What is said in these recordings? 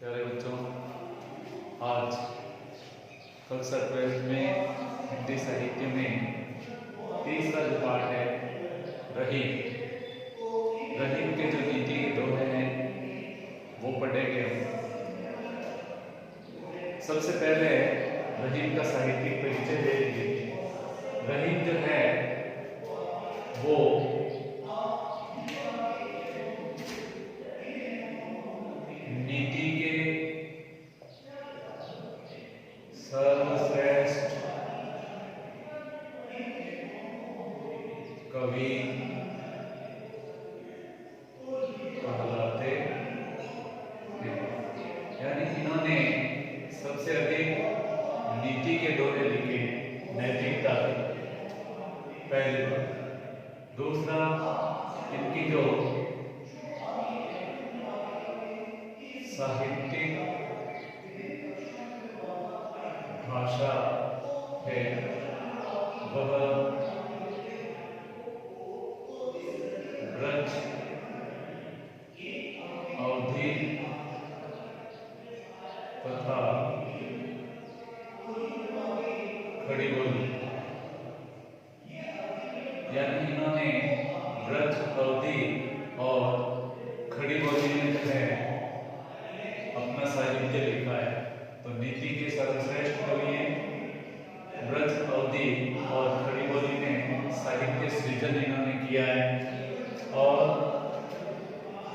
प्यारे बच्चों, आज कक्षा 12 में हिंदी साहित्य में तीसरा जो पाठ है रहीम रहीम के जो नीति के दोहे हैं वो पढ़ेंगे हम। सबसे पहले रहीम का साहित्यिक परिचय दे दीजिए। रहीम जो है वो नीति के सर्वश्रेष्ठ कवि कहलाते हैं। यानी इन्होंने सबसे अधिक नीति के दोहे लिखे, नैतिकता के। पहली बात। दूसरा, इनकी जो साहित्यिक भाषा है वह ब्रज, अवधी तथा खड़ी बोली। यानी इन्होंने ब्रज, अवधी और खड़ी बोली में जो है अपना साहित्य लिखा है। तो नीति के सर्वश्रेष्ठ कवि हैं, ब्रज, अवधी और खड़ी बोली में साहित्य सृजन इन्होंने किया है। और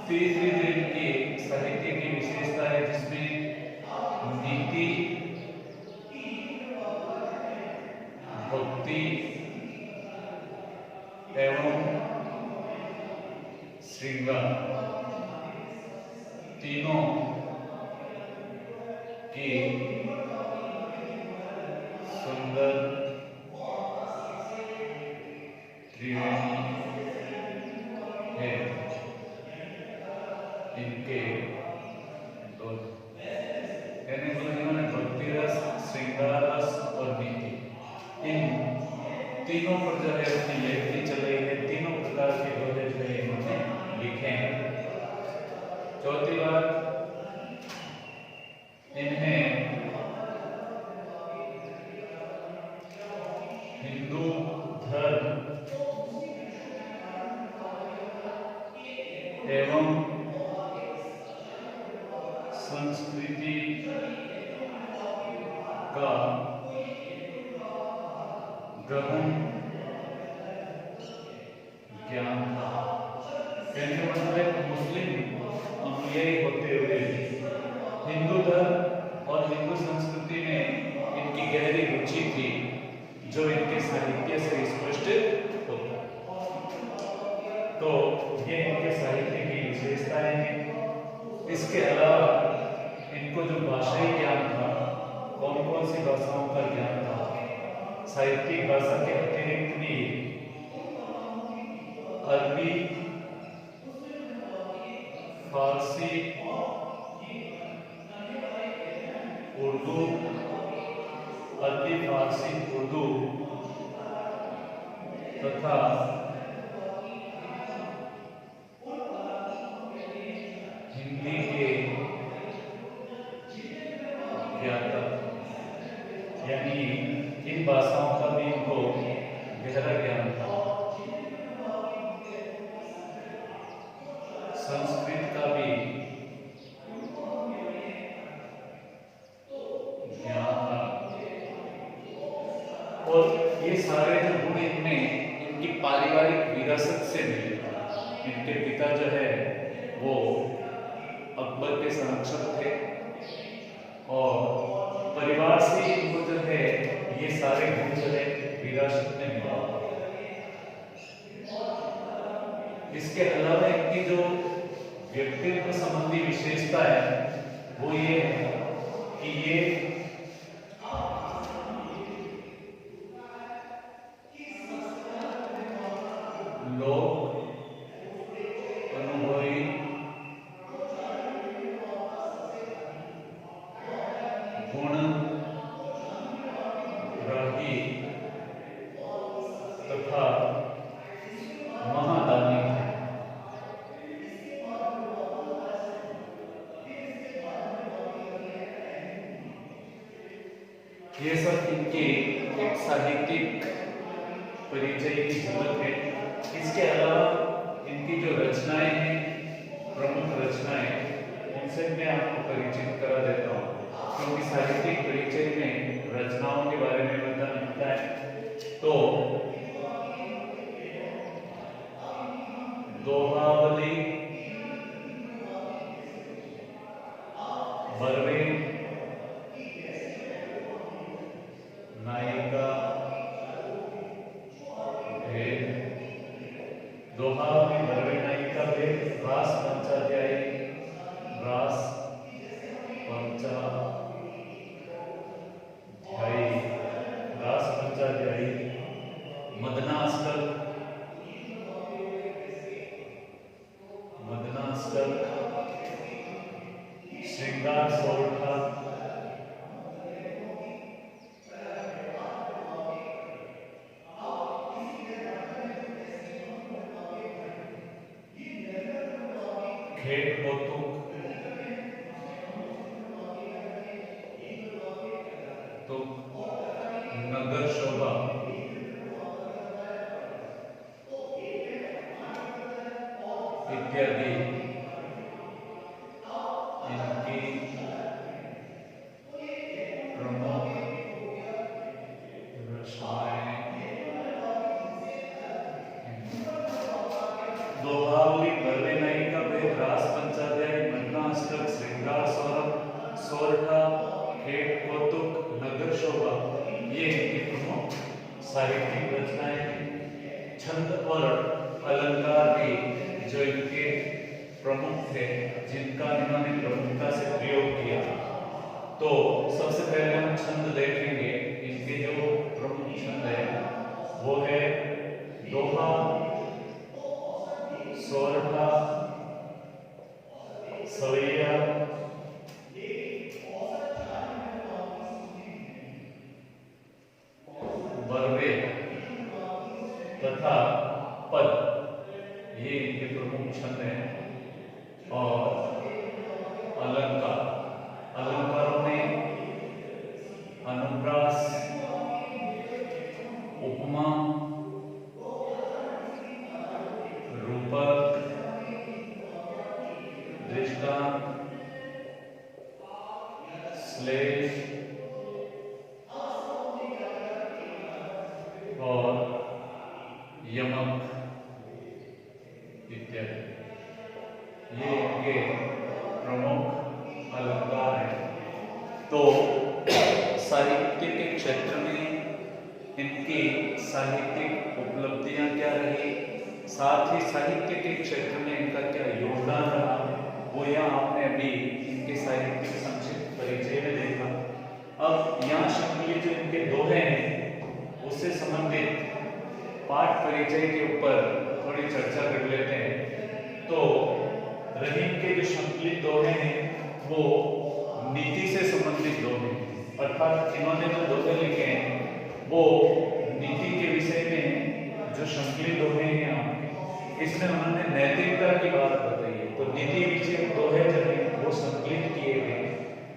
तीसरी जो इनकी साहित्य की विशेषता है जिसमें नीति, भक्ति एवं श्रृंगार तीनों की सुंदर त्रिवेणी है। इनके यानी इन्होंने भक्ति रस, श्रृंगार रस और नीति, इन तीनों पर जो है अपनी लेखनी चलाई है। तीनों प्रकार के दोहे जो है इन्होंने लिखे हैं। चौथी बात, इन्हें हिंदू धर्म एवं संस्कृति का गहन ज्ञान था। कहने मतलब मुस्लिम अनुयायी होते हुए हिंदू धर्म और हिंदू संस्कृति में इनकी गहरी रुचि थी, जो इनके साहित्य से स्पष्ट होता। तो ये इनके साहित्य की विशेषताएं हैं। इसके अलावा इनको जो भाषाई ज्ञान था, कौन कौन सी भाषाओं का ज्ञान था, साहित्यिक भाषा के अतिरिक्त भी अरबी, फारसी, उर्दू, अरबी, फारसी, उर्दू तथा हिंदी के ज्ञाता। यानी इन भाषाओं का भी इनको गहरा ज्ञान था। संस्कृत का भी ज्ञान था। और ये सारे जो गुण इनमें इनकी पारिवारिक विरासत से मिले। इनके पिता जो है वो अकबर के संरक्षक थे और परिवार से इनको जो है ये सारे गुण जो है विरासत में मिला। इसके अलावा इनकी जो व्यक्तित्व संबंधी विशेषता है वो ये है कि ये लोग अनुभवी, गुणग्राही तथा महादानी थे। ये सब इनके एक साहित्यिक परिचय की झलक है। इसके अलावा इनकी जो रचनाएं हैं, प्रमुख रचनाएं, उनसे मैं आपको परिचित करा देता हूँ, क्योंकि साहित्यिक परिचय में रचनाओं के बारे में बताना होता है। तो दोहावली, बरवे, नायिका, भेद, दोहावली, बरवे, नायिका, भेद, रास पंचाध्यायी, रास पंचाध्यायी, रास पंचाध्यायी, मदनाष्टक, मदनाष्टक, श्रृंगार सोरठा, खेत कौतुक, तो नगर शोभा, इत्यादि इनकी प्रमुख रचनाएं। दोहावली, बरवे, नायिका, भेद, रास पंचाध्यायी, मदनाष्टक, श्रृंगार सोरठा, खेत कौतुक, नगर शोभा, ये इनकी प्रमुख साहित्यिक रचनाएं हैं। छंद और अलंकार भी जो इनके प्रमुख थे, जिनका इन्होंने प्रमुखता से प्रयोग किया। तो सबसे पहले हम छंद देखेंगे। इनके जो प्रमुख छंद है वो है दोहा, सोरठा, सवैया, बरवे तथा पद, ये इनके प्रमुख छंद हैं। और अलंकार, अलंकारों में अनुप्रास, उपमा, रूपक, दृष्टांत, श्लेष और यमक इत्यादि, ये इनके प्रमुख अलंकार हैं। तो साहित्य के क्षेत्र में इनकी साहित्यिक उपलब्धियां क्या रही, साथ ही साहित्य के क्षेत्र में इनका क्या योगदान रहा, वो यहाँ आपने अभी इनके साहित्यिक संक्षिप्त परिचय में देखा। अब यहाँ शंकली जो इनके दोहे हैं उससे संबंधित पाठ परिचय के ऊपर थोड़ी चर्चा कर लेते हैं। तो रहीम के जो संकलित दोहे हैं वो नीति से संबंधित दोहे हैं, अर्थात इन्होंने जो दोहे लिखे हैं वो नीति के विषय में जो संकलित दोहे हैं, इसमें उन्होंने नैतिकता की बात बताई है। तो नीति विषय दोहे जो है वो संकलित किए गए,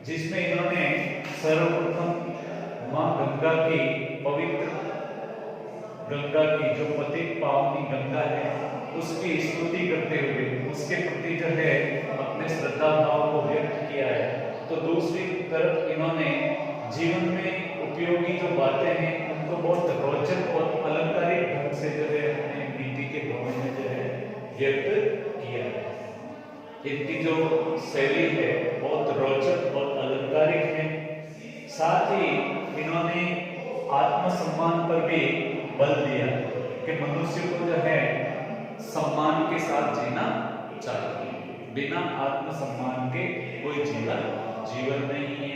जिसमें इन्होंने सर्वप्रथम माँ गंगा की पवित्र, गंगा की जो पतित पावनी गंगा है उसकी स्तुति करते हुए उसके प्रति जो है अपने श्रद्धा भाव को व्यक्त किया है। तो दूसरी तरफ इन्होंने जीवन में उपयोगी जो बातें हैं उनको बहुत रोचक और अलंकारिक ढंग से जो है अपने नीति के दोहे में जो है व्यक्त किया है। इनकी जो शैली है बहुत रोचक और अलंकारिक है। साथ ही इन्होंने आत्मसम्मान पर भी बल दिया कि मनुष्य को जो है सम्मान के साथ जीना चाहिए, बिना आत्मसम्मान के कोई जीवन नहीं है।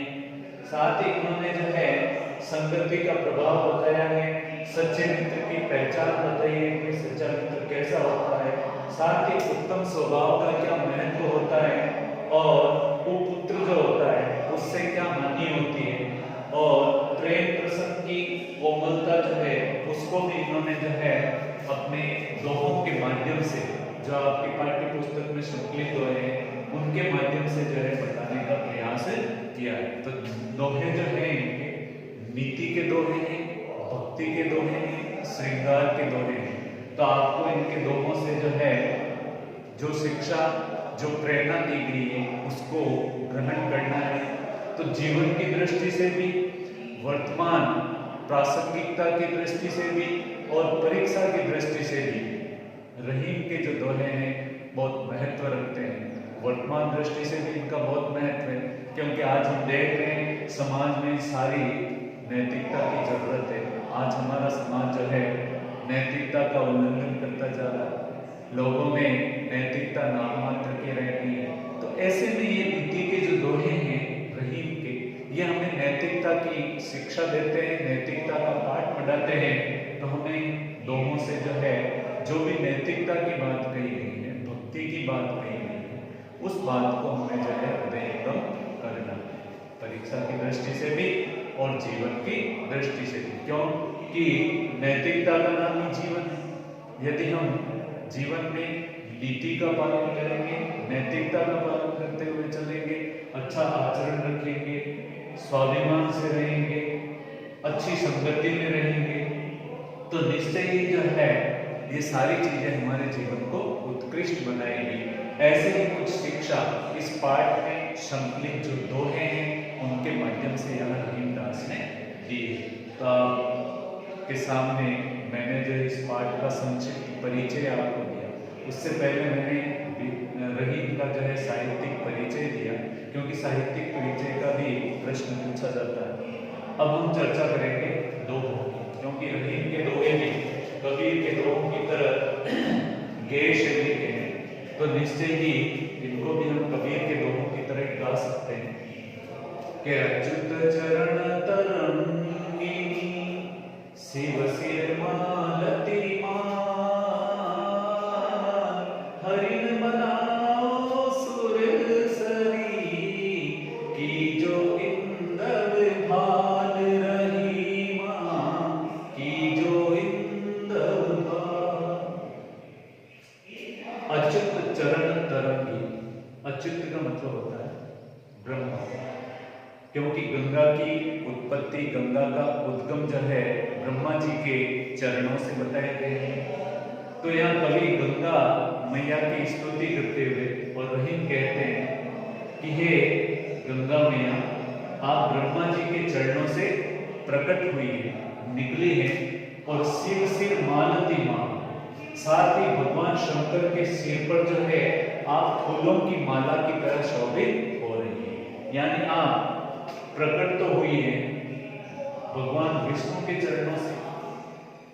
साथ ही उन्होंने जो है संगति का प्रभाव बताया है, सच्चे मित्र की पहचान बताई है कि सच्चा मित्र कैसा होता है, साथ ही उत्तम स्वभाव का क्या महत्व होता है और कुपुत्र जो होता है उससे क्या हानि होती है, और प्रेम प्रसंग की कोमलता जो है उसको भी इन्होंने जो है अपने दोहों के माध्यम से, जो आपकी पाठ्य पुस्तक में संकलित हुए हैं उनके माध्यम से जो है बताने का प्रयास किया है। तो दोहे जो है इनके के दोहे हैं, भक्ति के दोहे हैं, श्रृंगार के दोहे हैं। तो आपको इनके दोहों से जो है जो शिक्षा, जो प्रेरणा दी गई है उसको ग्रहण करना है। तो जीवन की दृष्टि से भी, वर्तमान प्रासंगिकता की दृष्टि से भी और परीक्षा की दृष्टि से भी रहीम के जो दोहे हैं बहुत महत्व रखते हैं। वर्तमान दृष्टि से भी इनका बहुत महत्व है, क्योंकि आज हम देख रहे हैं समाज में सारी नैतिकता की जरूरत है। आज हमारा समाज जो है नैतिकता का उल्लंघन करता जा रहा है, लोगों में नैतिकता नाम मात्र की रह गई है। तो ऐसे में ये नीति के जो दोहे हैं रहीम के, ये हमें नैतिकता की शिक्षा देते हैं, नैतिकता का पाठ पढ़ाते हैं। तो हमें दोहों से जो है जो भी नैतिकता की बात कही गई है, भक्ति की बात कही गई है, उस बात को हमें जो है हृदयंगम करना है, परीक्षा की दृष्टि से भी और जीवन की दृष्टि से भी। क्योंकि नैतिकता का नाम ही जीवन है। यदि हम जीवन में नीति का पालन करेंगे, नैतिकता का पालन करते हुए चलेंगे, अच्छा आचरण रखेंगे, स्वाभिमान से रहेंगे, अच्छी संगति में रहेंगे, तो निश्चय ही जो है ये सारी चीजें हमारे जीवन को उत्कृष्ट बनाएगी। ऐसे ही कुछ शिक्षा इस पाठ में संकलित जो दोहे हैं उनके माध्यम से यहाँ रहीमदास ने दी है। तो आपके सामने मैंने जो इस पाठ का संक्षिप्त परिचय आपको दिया, उससे पहले मैंने रहीम का जो है साहित्यिक परिचय दिया, क्योंकि साहित्यिक परिचय का भी प्रश्न पूछा जाता है। अब हम चर्चा करेंगे दोहों की, क्योंकि रहीम के दोहे भी कबीर के दोहों की तरह गैर शैली के हैं, तो निश्चय ही इनको भी हम कबीर के दोहों की तरह गा सकते हैं कि अच्युत चरण तरंगिनी शिव सिर मालती हरिन बनाओ सुर सरी की जो इंदव भाल रहीमा की जो इंदव भाल। अच्युत चरण तरंगी, अच्युत का मतलब होता है ब्रह्मा, क्योंकि गंगा की उत्पत्ति, गंगा का उद्गम जो है ब्रह्मा जी के चरणों से बताए गए हैं। तो यहाँ कवि गंगा मैया की स्तुति करते हुए और रहीम कहते हैं कि हे गंगा मैया, आप ब्रह्मा जी के चरणों से प्रकट हुई है, निकली है, और शिव सिर मालती मां, साथ ही भगवान शंकर के सिर पर जो है आप फूलों की माला की तरह शोभित हो रही है। यानी आप प्रकट तो हुई है भगवान विष्णु के चरणों से,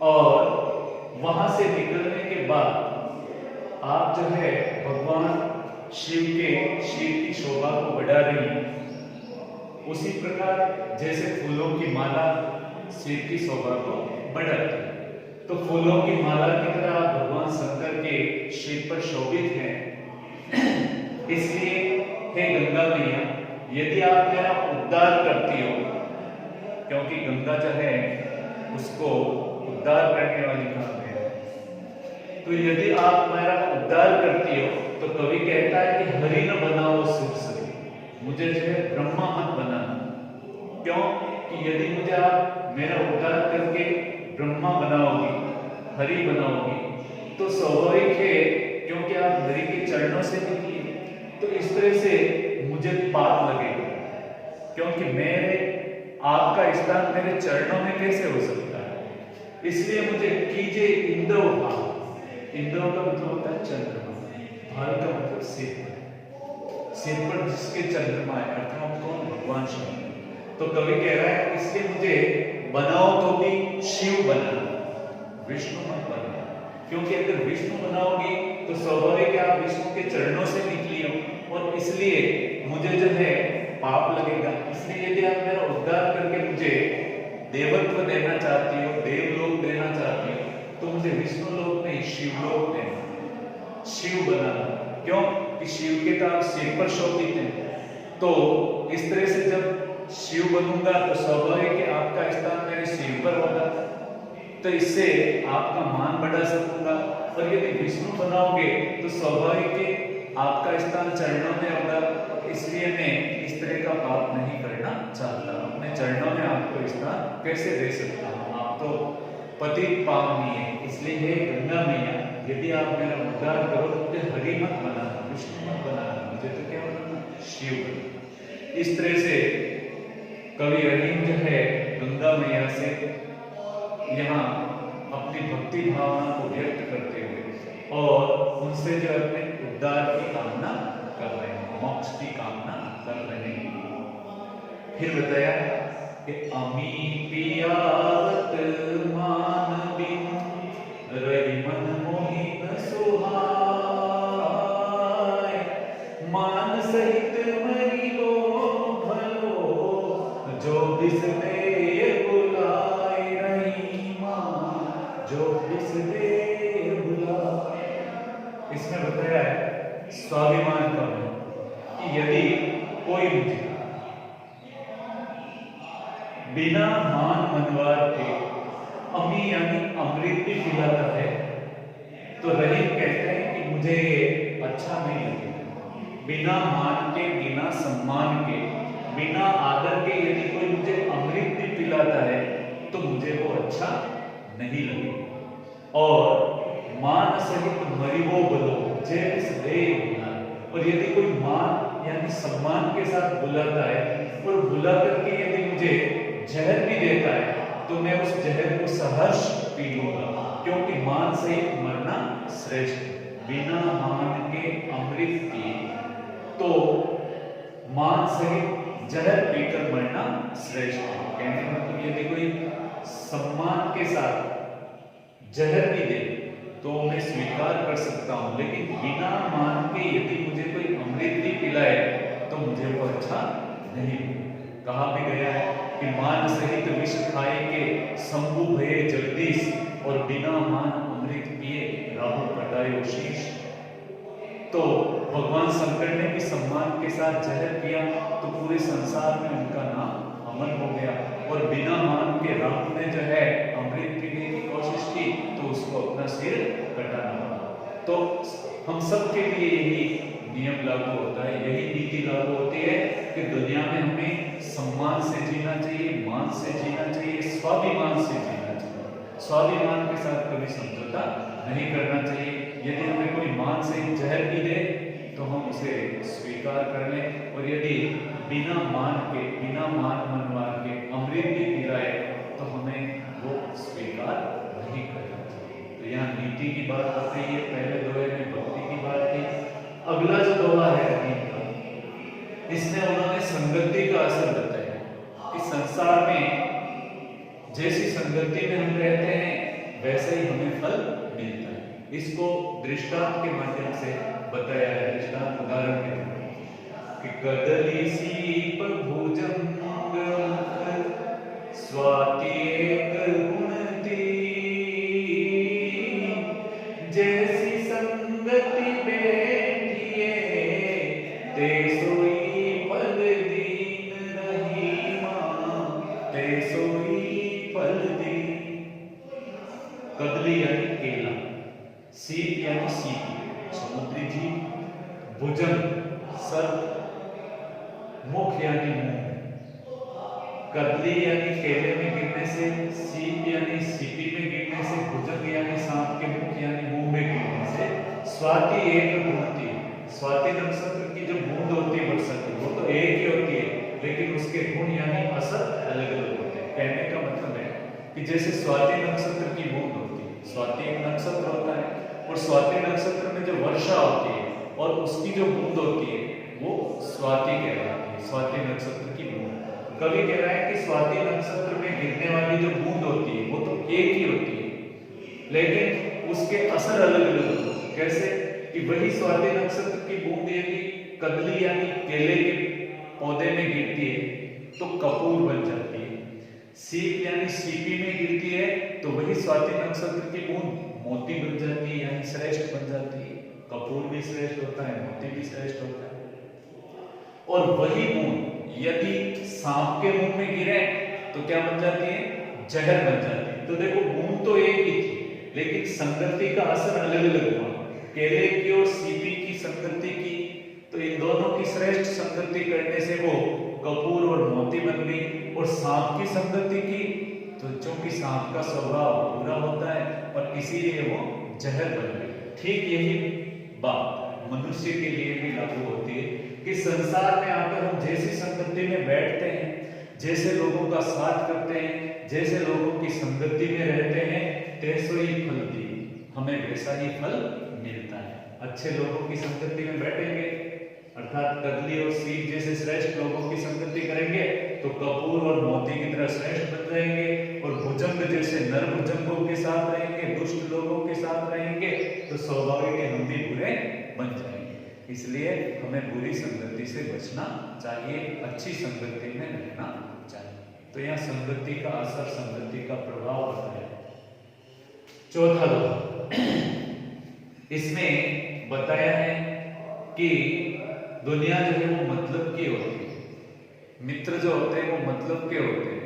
और वहां से निकलने के बाद आप जो है भगवान शिव की शोभा को बढ़ा रही हैं। उसी प्रकार जैसे फूलों की माला शिव की शोभा को बढ़ाती है, तो फूलों की माला की तरह आप भगवान शंकर के शिव पर शोभित हैं। इसलिए हे गंगा मैया, यदि आप मेरा उद्धार करती हो, क्योंकि गंगा जो है उसको उद्धार करने वाली कहा गया है, तो यदि आप मेरा उद्धार करती हो तो कवि कहता है कि हरि न बनाओ शिव सरी, मुझे जो है ब्रह्मा मत बनाना। क्यों कि यदि मुझे आप मेरा उद्धार करके ब्रह्मा बनाओगी, हरि बनाओगी, तो स्वाभाविक है क्योंकि आप हरि के चरणों से निकली, तो इस तरह से मुझे पाप लगेगा, क्योंकि मेरे आपका स्थान मेरे चरणों में कैसे हो सकता है। इसलिए मुझे कीजिए इंद्र भाव। इंद्र का मतलब होता है चंद्रमा, भाल का मतलब सिर पर, सिर पर जिसके चंद्रमा है अर्थात कौन, भगवान शिव। तो कवि कह रहा है इसलिए मुझे बनाओ तो भी शिव बनाना, विष्णु मत बनाना, क्योंकि अगर विष्णु बनाओगी तो स्वाभाविक है आप विष्णु के चरणों से निकली हो, और इसलिए मुझे जो है पाप लगेगा। इसलिए यदि आप मेरा उद्धार करके मुझे देवत्व देना चाहती हो, देवलोक देना चाहती हो, तो मुझे विष्णु लोक नहीं शिवलोक देना, शिव बनाना। क्यों कि शिव के तो आप सिर पर शोभित हैं, तो इस तरह से जब शिव बनूंगा तो स्वाभाविक है आपका स्थान मेरे सिर पर होगा, तो इससे आपका मान बढ़ा सकूंगा। और यदि विष्णु बनाओगे तो स्वाभाविक है आपका स्थान चरणों में होगा, इसलिए मैं इस तरह का पाप नहीं करना चाहता, अपने चरणों में आपको स्थान कैसे दे सकता हूँ? आप तो पतित पावनी है, इसलिए हे गंगा मैया, यदि आप मेरा उद्धार करो तो मुझे हरि मत बनाना, विष्णु मत बनाना, मुझे तो क्या बनाना? शिव बनाना। इस तरह से कवि रहीम जो है गंगा मैया से यहाँ अपनी भक्ति भावना को व्यक्त करते हुए और उनसे जो अपने उद्धार की कामना कर रहे हैं, मोक्ष की कामना कर रहे हैं। फिर बताया कि अमी पियावत मान बिन रही मन मोहित सुहाय, मान सहित मरिलो भलो जो बिसरे बुलाए, रही मान जो बिसरे बुलाए। इसमें बताया है स्वाभिमान का कि यदि कोई मुझे बिना मान मनवार के अमी यानी अमृत भी पिलाता है तो रहीम कहते हैं कि मुझे ये अच्छा नहीं लगेगा। बिना मान के, बिना सम्मान के, बिना आदर के यदि कोई मुझे अमृत भी पिलाता है तो मुझे वो अच्छा नहीं लगेगा। और मान सहित मरिवो बलो जय इस दे, और यदि कोई मान यानी सम्मान के साथ बुलाता है और बुला करके यदि मुझे जहर भी देता है तो मैं उस जहर को सहर्ष पी लूंगा, क्योंकि मान सहित मरना श्रेष्ठ। बिना मान के अमृत पिए तो मान सहित जहर पीकर मरना श्रेष्ठ है। कहने का मतलब यदि कोई सम्मान के साथ जहर भी दे तो मैं स्वीकार कर सकता हूं, लेकिन बिना मान के यदि मुझे कोई अमृत भी पिलाए तो मुझे वो अच्छा नहीं। कहा भी गया है कि मान सहित विष खाए के शंभु भये जगदीश, और बिना मान अमृत पिए राहु कटायो शीश। तो भगवान शंकर ने भी सम्मान के साथ जहर पिया तो पूरे संसार में उनका नाम अमर हो गया, और बिना मान के राहु ने जो है अमृत पीने की कोशिश की तो उसको अपना सिर कटाना पड़ा। तो हम सब के लिए यही नियम लागू होता है, यही नीति लागू होती है कि दुनिया में हमें सम्मान से जीना चाहिए, मान से जीना चाहिए, स्वाभिमान से जीना चाहिए। स्वाभिमान के साथ कभी समझौता नहीं करना चाहिए। यदि हमें कोई मान से जहर भी दे तो हम उसे स्वीकार कर लें, और यदि बिना मान के, बिना मान मनवा के अमृत भी पिलाए तो हमें वो स्वीकार नहीं करना चाहिए। तो यहाँ नीति की बात आती है, पहले दोहे में भक्ति की बात थी। अगला जो दोहा है इसमें उन्होंने संगति का असर बताया कि संसार में जैसी संगति में हम रहते हैं वैसे ही हमें फल मिलता है। इसको दृष्टांत के माध्यम से बताया है, दृष्टांत उदाहरण के कि कदली सीप भुजंग स्वाति एक गुणती, जैसी संगति बैठिए ते सोई फल दीन, रही मां ते सोई फल दीन। कदली यानी केला, सीप यानी सीपी समुद्री जीव, भुजंग सर्प, मुख यानी मुंह। कदली यानी केले में गिरने से, सीप यानी सीपी में गिरने से, भुजंग यानी सांप के मुख यानी मुंह में गिरने से, स्वाति एक गुणती। स्वाति नक्षत्र की जो बूंद होती है वर्षा की वो तो एक ही होती है, लेकिन उसके गुण यानी असर अलग अलग होते हैं। कहने का मतलब है कि जैसे स्वाति नक्षत्र की बूंद होती है, स्वाति एक नक्षत्र होता है और स्वाति नक्षत्र में जो वर्षा होती है और उसकी जो बूंद होती है वो स्वाति कहलाती है, स्वाति नक्षत्र की बूंद। कवि कह रहा है कि स्वाति नक्षत्र में गिरने वाली जो बूंद होती है वो तो एक ही होती है, लेकिन उसके असर अलग अलग होते हैं। कैसे कि वही स्वाति नक्षत्र की बूंद यदि कदली यानी केले के पौधे में गिरती है तो कपूर बन जाती है, सीप यानी सीपी में गिरती है तो वही स्वाति नक्षत्र की बूंद मोती बन जाती है यानी श्रेष्ठ बन जाती है। कपूर भी श्रेष्ठ होता है, मोती भी श्रेष्ठ होता है। और वही बूंद यदि सांप के मुंह में गिरे तो क्या बन जाती है? जहर बन जाती है। तो देखो बूंद तो एक ही थी लेकिन संगति का असर अलग अलग हुआ। केले की और सीपी की संगति की तो इन दोनों की श्रेष्ठ संगति करने से वो कपूर और मोती बन गई, और सांप की संगति की तो चूंकि सांप का स्वभाव बुरा होता है और इसीलिए वो जहर बन गई। ठीक यही बात मनुष्य के लिए भी लागू होती है कि संसार में आकर हम जैसी संगति में बैठते हैं, जैसे लोगों का साथ करते हैं, जैसे लोगों की संगति में रहते हैं, तैसो ही फल दी, हमें वैसा ही फल मिलता है। अच्छे लोगों की संगति में बैठेंगे अर्थात कदली और सीप जैसे श्रेष्ठ लोगों की संगति करेंगे तो कपूर और मोती की तरह श्रेष्ठ बन जाएंगे, और भुजंग जैसे नर भुजंगों के साथ रहेंगे, दुष्ट लोगों के साथ रहेंगे तो स्वाभाविक है हम भी बुरे बन जाएंगे। इसलिए हमें बुरी संगति से बचना चाहिए, अच्छी संगति में रहना चाहिए। तो यहाँ संगति का असर, संगति का प्रभाव बताया। चौथा दोहा इसमें बताया है कि दुनिया जो है वो मतलब की होती है, मित्र जो होते हैं वो मतलब के होते हैं,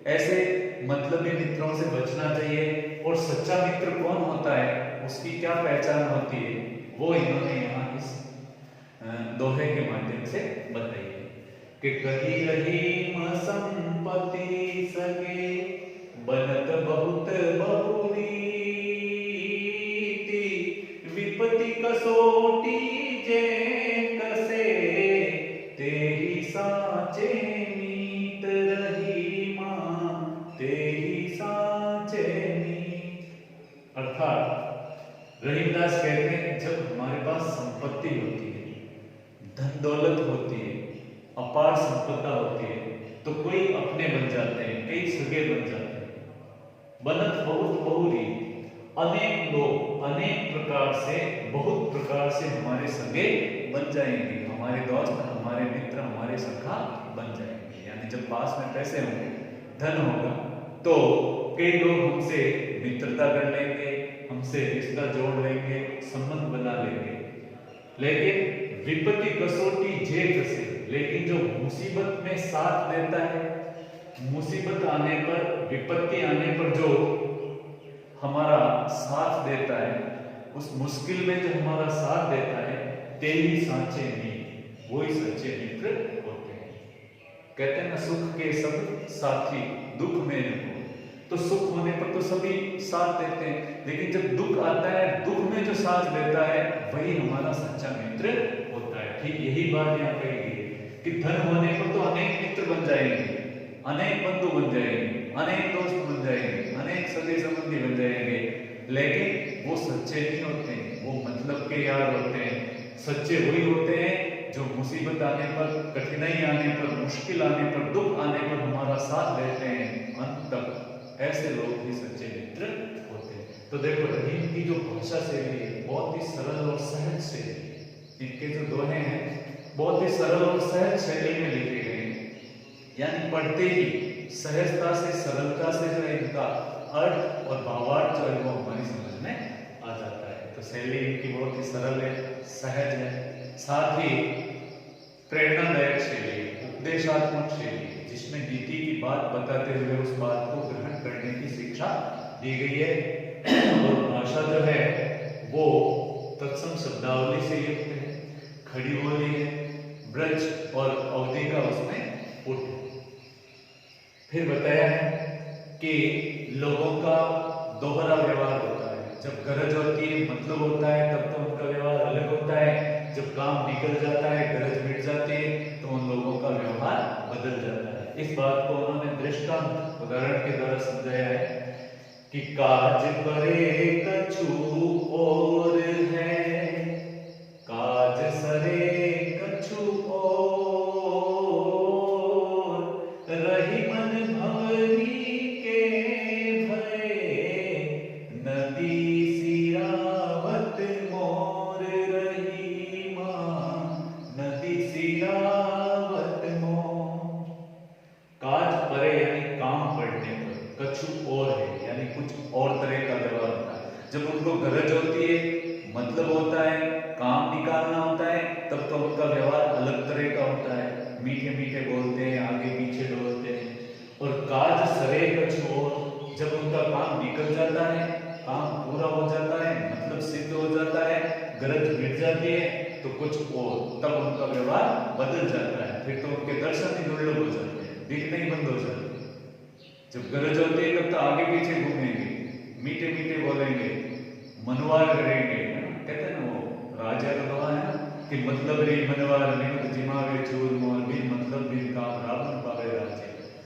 ऐसे मतलबी मित्रों से बचना चाहिए। और सच्चा मित्र कौन होता है, उसकी क्या पहचान होती है, वो इन्होंने यहाँ इस दोहे के माध्यम से बताई है कि कही रही संपत्ति सके बनत बहुत बहुरीति, विपत्ति कसोटी जे कसे तेहि साचे मीत रही मां तेहि साचे मीत। अर्थात रहीमदास कहते हैं जब हमारे पास संपत्ति होती है, धन दौलत होती है, अपार संपदा होती है तो कोई अपने बन जाते हैं, कई सगे बन जाते हैं। बनत बहुत बहुरी, अनेक लोग अनेक प्रकार से, बहुत प्रकार से हमारे सगे बन जाएंगे, हमारे दोस्त, हमारे मित्र, हमारे सखा बन जाएंगे। यानी जब पास में पैसे होंगे, धन होगा तो कई लोग हमसे मित्रता कर लेंगे, हमसे रिश्ता जोड़ लेंगे, संबंध बना लेंगे। लेकिन विपत्ति कसौटी जे कसे, लेकिन जो मुसीबत में साथ देता है, मुसीबत आने पर, विपत्ति आने पर जो हमारा साथ देता है, उस मुश्किल में जो हमारा साथ देता है, तेही साचे मित्र, वो ही सच्चे मित्र होते हैं। कहते हैं ना सुख के सब साथी दुख में न हो, तो सुख होने पर तो सभी साथ देते हैं, लेकिन जब दुख आता है, दुख में जो साथ देता है वही हमारा सच्चा मित्र होता है। ठीक यही बात यहाँ कही गई है कि धन होने पर तो अनेक मित्र बन जाएंगे, अनेक बंधु बन जाएंगे, अनेक दोस्त बन जाएंगे, अनेक सगे संबंधी बन जाएंगे, लेकिन वो सच्चे नहीं होते हैं, वो मतलब के यार होते हैं। सच्चे वही होते हैं जो मुसीबत आने पर, कठिनाई आने पर, मुश्किल आने पर, दुख आने पर हमारा साथ देते हैं अंत तक। ऐसे लोग ही सच्चे मित्र होते हैं। तो देखो रहीम की जो भाषा शैली है बहुत ही सरल और सहज शैली, इनके जो दोहे हैं बहुत ही सरल और सहज शैली में लिखे गए हैं, यानी पढ़ते ही सहजता से, सरलता से जो है इनका अर्थ और भावार्थ जो है वो हमारी समझ में आ जाता है। तो शैली इनकी बहुत ही सरल है, सहज है, साथ ही प्रेरणादायक शैली, उपदेशात्मक शैली, जिसमें नीति की बात बताते हुए उस बात को ग्रहण करने की शिक्षा दी गई है। और भाषा जो है वो तत्सम शब्दावली से युक्त है, खड़ी बोली है, ब्रज और अवधि का उसमें पुट है। फिर बताया है कि लोगों का दोहरा व्यवहार होता है, जब गरज होती है, मतलब होता है, तब तो उनका व्यवहार अलग होता है, जब काम निकल जाता है, गरज मिट जाती है तो उन लोगों का व्यवहार बदल जाता है। इस बात को उन्होंने दृष्टांत उदाहरण के द्वारा समझाया है कि काज करे कछु और है, काज सरे कछु और, रही मन भवरी के भय, नदी सिरावत मोर रही मां, नदी सिरावत मोर। काज परे यानी काम पड़ने पर, कछु और है यानी कुछ और तरह का व्यवहार होता है। जब उनको गरज होती है, मतलब होता है, काम निकालना होता है, तब तो उनका व्यवहार अलग तरह का होता है, मीठे मीठे बोलते हैं, आगे पीछे डोलते हैं। और काज सरे कछु और, जब उनका काम निकल जाता है, काम पूरा हो जाता है, मतलब सिद्ध हो जाता है, गरज मिट जाती है तो कुछ और, तब उनका व्यवहार बदल जाता है। फिर तो उनके दर्शन ही दुर्लभ हो जाते हैं, दिखने ही बंद हो जाते हैं। जब गरज होती है तब तो आगे पीछे घूमेंगे, मीठे मीठे बोलेंगे, मनवार करेंगे। कहते हैं ना वो राजा का दोहा है ना कि मतलब री मनवार निमत जिमावे चूर मोर बिन मतलब बिन काम रावण पावे राज्य।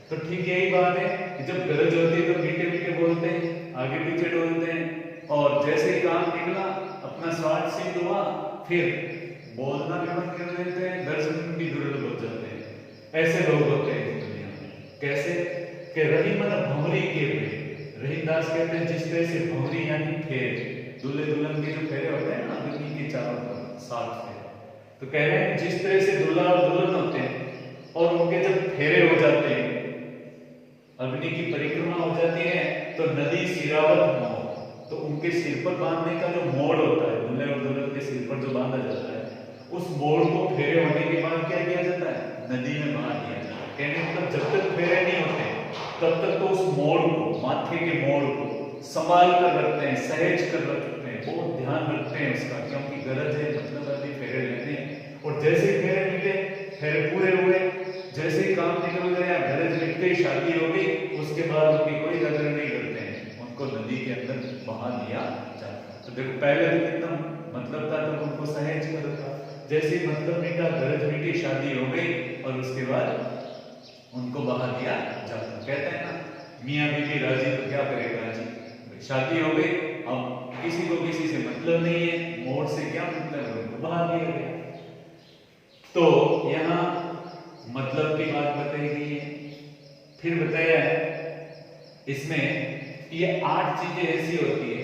तो ठीक यही बात है कि जब गरज होती है तो मीठे मीठे बोलते हैं, आगे पीछे डोलते हैं, और जैसे ही काम निकला, अपना स्वार्थ सिद्ध हुआ, फिर बोलना भी बंद कर देते हैं, दर्शन भी दुर्लभ हो जाते हैं। ऐसे लोग होते हैं इस दुनिया में। कैसे कि रही मन भंवरी के पे, रहीमदास कहते हैं जिस तरह से भंवरी यानी फेर, दूल्हे दुल्हन के जो फेरे होते हैं ना दुल्हन के चारों तरफ 7 फेरे, तो कह रहे हैं जिस तरह से दूल्हा और दुल्हन होते हैं और उनके जब फेरे हो जाते हैं, अग्नि की परिक्रमा हो जाती है, तो नदी सिरावत मोड़, तो उनके सिर पर बांधने का जो मोड़ होता है, दूल्हे और दुल्हन के सिर पर जो बांधा जाता है, उस मोड़ को फेरे होने के बाद क्या किया जाता है, नदी में बहा दिया जाता है। कहने मतलब जब तक फेरे नहीं होते तब तक तो उस मोड़ को, माथे के मोड़ को संभाल कर रखते हैं, सहेज कर रखते हैं, बहुत ध्यान रखते हैं उसका, क्योंकि गरज है, मतलब अभी फेरे लेने हैं। और जैसे ही फेरे निकले, फेरे पूरे हुए, जैसे ही काम निकल गया, गरज मिट गई, शादी हो गई, उसके बाद उनकी कोई कदर नहीं करते हैं, उनको नदी के अंदर बहा दिया जाता है। तो देखो पहले तो कितना मतलब था, तो उनको सहेज कर रखा, जैसे ही मतलब मिटा, गरज मिटी, शादी हो गई, और उसके बाद उनको बहा दिया जाता। कहते हैं ना मियाँ बीवी राजी तो क्या करेगा राजी, शादी हो गई, अब किसी को किसी से मतलब नहीं है, मोड़ से क्या मतलब है, उनको बहा दिया गया। तो यहाँ मतलब की बात बताई गई है। फिर बताया है इसमें ये 8 चीजें ऐसी होती है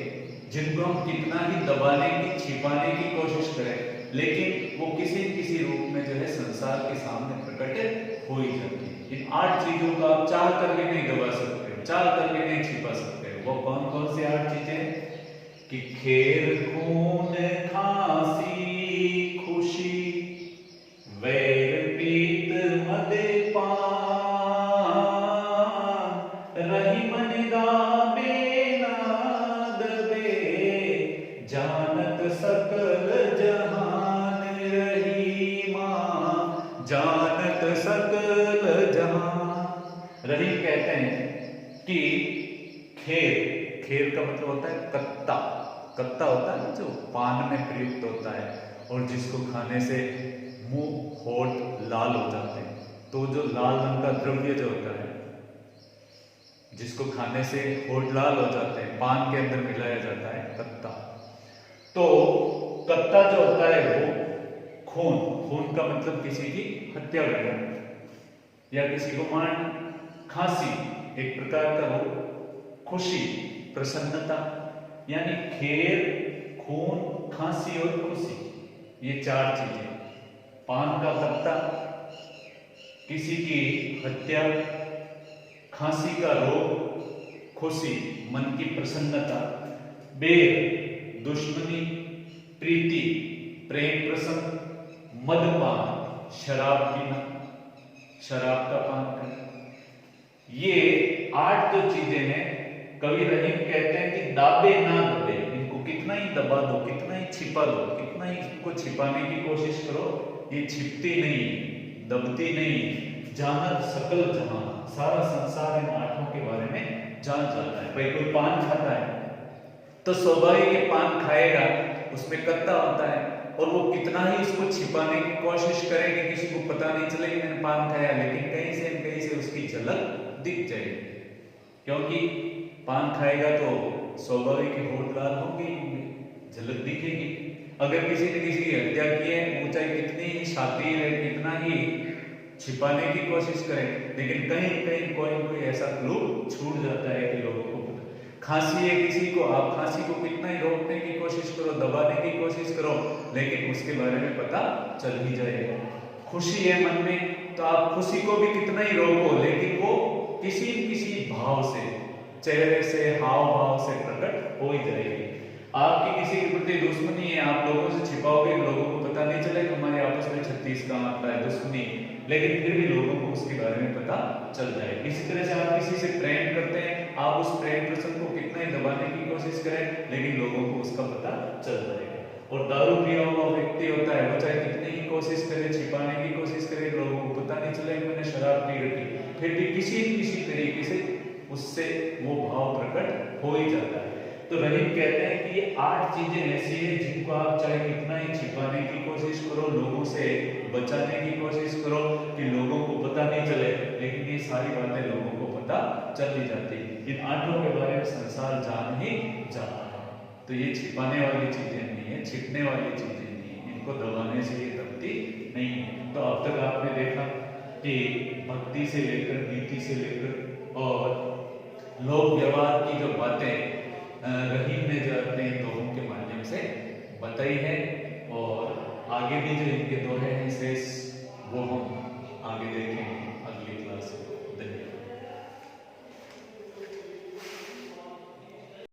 जिनको हम कितना ही दबाने की, छिपाने की कोशिश करें, लेकिन वो किसी न किसी रूप में जो है संसार के सामने प्रकट हो ही जाती है। इन 8 चीजों को आप चाह कर भी नहीं दबा सकते, चाह कर भी नहीं छिपा सकते। वो कौन कौन सी 8 चीजें कि खेर खून खांसी खुशी वैर पीत मदपान रही मन गावे नाद बे जानत सकल जहान रही मां जानत सकल जहान। रहीम कहते हैं कि खेर, खेर का मतलब होता है कत्ता, कत्ता होता है ना जो पान में प्रयुक्त होता है और जिसको खाने से मुंह होठ लाल हो जाते हैं, तो जो लाल रंग का द्रव्य जो होता है जिसको खाने से होठ लाल हो जाते हैं, पान के अंदर मिलाया जाता है कत्ता। तो कत्ता जो होता है वो खून, खून का मतलब किसी की हत्या करना या किसी को मारना। खांसी एक प्रकार का रोग। खुशी प्रसन्नता, यानी खेर, खून, खांसी और खुशी, ये 4 चीजें। पान का पत्ता, किसी की हत्या, खांसी का रोग, खुशी मन की प्रसन्नता, बेर दुश्मनी, प्रीति प्रेम प्रसन्न, मदपान शराब पीना, शराब का पान करना। ये 8 जो चीजें हैं, कवि रहीम कहते हैं कि दाबे ना दबे, इनको कितना ही दबा दो, कितना ही छिपा दो, कितना ही इसको छिपाने की कोशिश करो, ये छिपती नहीं, दबती नहीं। जानत सकल जहां, सारा संसार इन 8 के बारे में जान जाता है। भाई कोई पान खाता है तो स्वाभाविक है पान खाएगा, उसमें कत्ता होता है, और वो कितना ही उसको छिपाने की कोशिश करे कि किसी को पता नहीं चले कि मैंने पान खाया, लेकिन कहीं से उसकी झलक दिख जाएगी, क्योंकि पान खाएगा तो स्वाभाविक होठ लाल होंगे, झलक दिखेगी। अगर किसी ने किसी की हत्या की है, वो चाहे कितनी ही शातिर है, कितना ही छिपाने की कोशिश करें, लेकिन कहीं कोई ऐसा क्लू छूट जाता है कि लोगों को पता। खांसी है किसी को, आप खांसी को कितना ही रोकने की कोशिश करो, दबाने की कोशिश करो, लेकिन उसके बारे में पता चल ही जाएगा। खुशी है मन में, तो आप खुशी को भी कितना ही रोको, लेकिन वो किसी न किसी भाव से, चेहरे से, हाव भाव से प्रकट हो ही जाएगी। आपकी किसी के प्रति दुश्मनी है, आप लोगों से छिपाओगे, लोगों को पता नहीं चलेगा, हमारे आपस में 36 का आता है दुश्मनी, लेकिन फिर भी लोगों को उसके बारे में पता चल जाए। इसी तरह से आप किसी से प्रेम करते हैं, आप उस प्रेम प्रसंग को कितना ही दबाने की कोशिश करें, लेकिन लोगों को उसका पता चल जाएगा। और दारू पिया हुआ व्यक्ति होता है, वो चाहे कितनी ही कोशिश करे, छिपाने की कोशिश करे, लोगों को पता नहीं चले मैंने शराब पी रखी, फिर भी किसी किसी तरीके से उससे वो भाव प्रकट हो ही जाता है। तो रहीम कहते हैं कि ये 8 चीजें ऐसी हैं जिनको आप चाहे कितना ही छिपाने की कोशिश करो, लोगों से बचाने की कोशिश करो कि लोगों को पता नहीं चले, लेकिन ये सारी बातें लोगों को पता चल ही जाती है। इन 8 के बारे में संसार जान ही जाता है। तो ये छिपाने वाली चीजें नहीं है, छिपने वाली चीजें नहीं है, इनको दबाने से ये दबती नहीं है। तो अब तक आपने देखा कि भक्ति से लेकर, नीति से लेकर और लोक व्यवहार की जो बातें रहीम ने जो अपने दोहों के माध्यम से बताई है, और आगे भी जो इनके दोहे हैं शेष वो हम आगे देखेंगे अगली क्लास में।